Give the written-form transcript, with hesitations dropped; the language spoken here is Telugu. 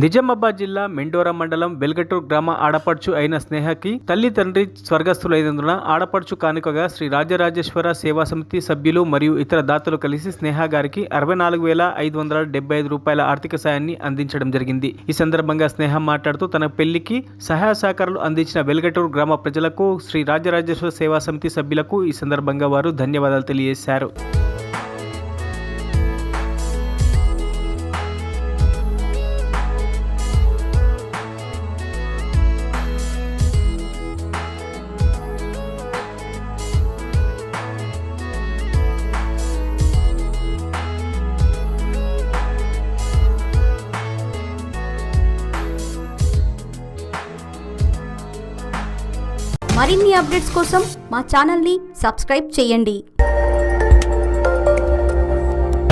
నిజామాబాద్ జిల్లా మెండోరా మండలం వెల్గటూర్ గ్రామ ఆడపడుచు అయిన స్నేహకి తల్లి తండ్రి స్వర్గస్థులైనందున ఆడపడుచు కానుకగా శ్రీ రాజరాజేశ్వర సేవా సమితి సభ్యులు మరియు ఇతర దాతలు కలిసి స్నేహ గారికి 64,575 రూపాయల ఆర్థిక సాయాన్ని అందించడం జరిగింది. ఈ సందర్భంగా స్నేహ మాట్లాడుతూ తన పెళ్లికి సహాయ సహకారాలు అందించిన వెల్గటూర్ గ్రామ ప్రజలకు, శ్రీ రాజరాజేశ్వర సేవా సమితి సభ్యులకు ఈ సందర్భంగా వారు ధన్యవాదాలు తెలియజేశారు. మరిన్ని అప్డేట్స్ కోసం మా ఛానల్ని సబ్స్క్రైబ్ చేయండి.